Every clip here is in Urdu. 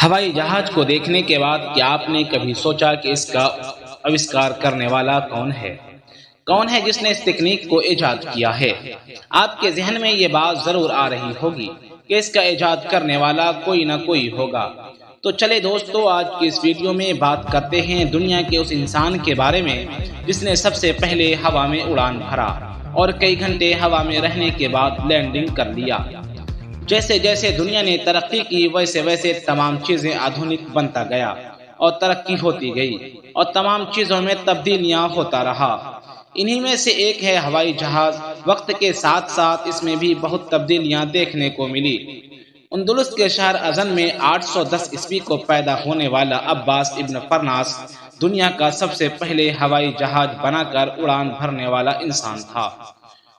ہوائی جہاز کو دیکھنے کے بعد کیا آپ نے کبھی سوچا کہ اس کا آوشکار کرنے والا کون ہے؟ کون ہے جس نے اس تکنیک کو ایجاد کیا ہے؟ آپ کے ذہن میں یہ بات ضرور آ رہی ہوگی کہ اس کا ایجاد کرنے والا کوئی نہ کوئی ہوگا۔ تو چلے دوستو، آج کی اس ویڈیو میں بات کرتے ہیں دنیا کے اس انسان کے بارے میں جس نے سب سے پہلے ہوا میں اڑان بھرا اور کئی گھنٹے ہوا میں رہنے کے بعد لینڈنگ کر لیا۔ جیسے جیسے دنیا نے ترقی کی ویسے ویسے تمام چیزیں آدھونک بنتا گیا اور ترقی ہوتی گئی اور تمام چیزوں میں تبدیلیاں ہوتا رہا۔ انہی میں سے ایک ہے ہوائی جہاز۔ وقت کے ساتھ ساتھ اس میں بھی بہت تبدیلیاں دیکھنے کو ملی۔ اندلس کے شہر ازن میں 810 عیسوی کو پیدا ہونے والا عباس ابن فرناس دنیا کا سب سے پہلے ہوائی جہاز بنا کر اڑان بھرنے والا انسان تھا۔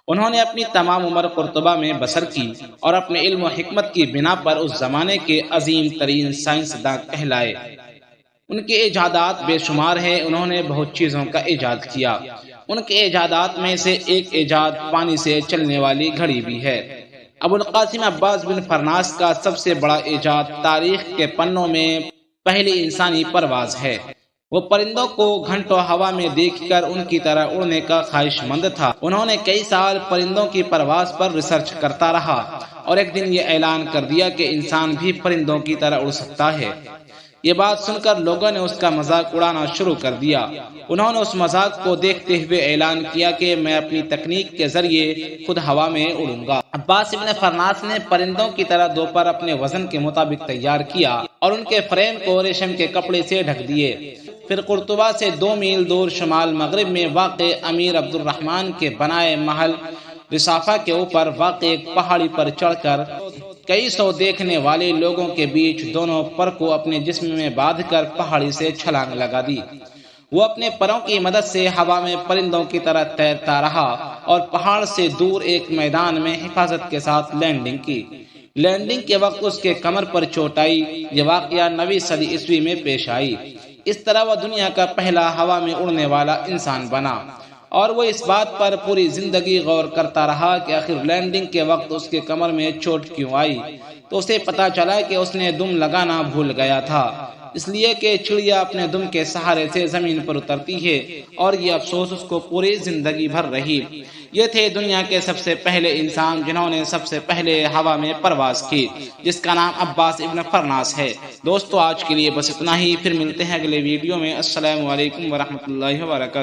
انہوں نے اپنی تمام عمر قرطبہ میں بسر کی اور اپنے علم و حکمت کی بنا پر اس زمانے کے عظیم ترین سائنسداں کہلائے۔ ان کے ایجادات بے شمار ہیں۔ انہوں نے بہت چیزوں کا ایجاد کیا۔ ان کے ایجادات میں سے ایک ایجاد پانی سے چلنے والی گھڑی بھی ہے۔ ابو القاسم عباس بن فرناس کا سب سے بڑا ایجاد تاریخ کے پنوں میں پہلی انسانی پرواز ہے۔ وہ پرندوں کو گھنٹوں ہوا میں دیکھ کر ان کی طرح اڑنے کا خواہش مند تھا۔ انہوں نے کئی سال پرندوں کی پرواز پر ریسرچ کرتا رہا اور ایک دن یہ اعلان کر دیا کہ انسان بھی پرندوں کی طرح اڑ سکتا ہے۔ یہ بات سن کر لوگوں نے اس کا مذاق اڑانا شروع کر دیا۔ انہوں نے اس مذاق کو دیکھتے ہوئے اعلان کیا کہ میں اپنی تکنیک کے ذریعے خود ہوا میں اڑوں گا۔ عباس ابن فرناس نے پرندوں کی طرح دوپہر اپنے وزن کے مطابق تیار کیا اور ان کے فریم کو ریشم کے کپڑے سے ڈھک دیے۔ پھر قرطبہ سے 2 میل دور شمال مغرب میں واقع امیر عبد الرحمن کے بنائے محل رصافہ کے اوپر واقع ایک پہاڑی پر چڑھ کر کئی سو دیکھنے والے لوگوں کے بیچ دونوں پر کو اپنے جسم میں باندھ کر پہاڑی سے چھلانگ لگا دی۔ وہ اپنے پروں کی مدد سے ہوا میں پرندوں کی طرح تیرتا رہا اور پہاڑ سے دور ایک میدان میں حفاظت کے ساتھ لینڈنگ کی۔ لینڈنگ کے وقت اس کے کمر پر چوٹ آئی۔ یہ واقعہ 9ویں صدی عیسوی میں پیش آئی۔ اس طرح وہ دنیا کا پہلا ہوا میں اڑنے والا انسان بنا، اور وہ اس بات پر پوری زندگی غور کرتا رہا کہ آخر لینڈنگ کے وقت اس کے کمر میں چوٹ کیوں آئی۔ تو اسے پتا چلا کہ اس نے دم لگانا بھول گیا تھا، اس لیے کہ چڑیا اپنے دم کے سہارے سے زمین پر اترتی ہے، اور یہ افسوس اس کو پوری زندگی بھر رہی۔ یہ تھے دنیا کے سب سے پہلے انسان جنہوں نے سب سے پہلے ہوا میں پرواز کی، جس کا نام عباس ابن فرناس ہے۔ دوستو، آج کے لیے بس اتنا ہی، پھر ملتے ہیں اگلے ویڈیو میں۔ السلام علیکم ورحمۃ اللہ وبرکاتہ۔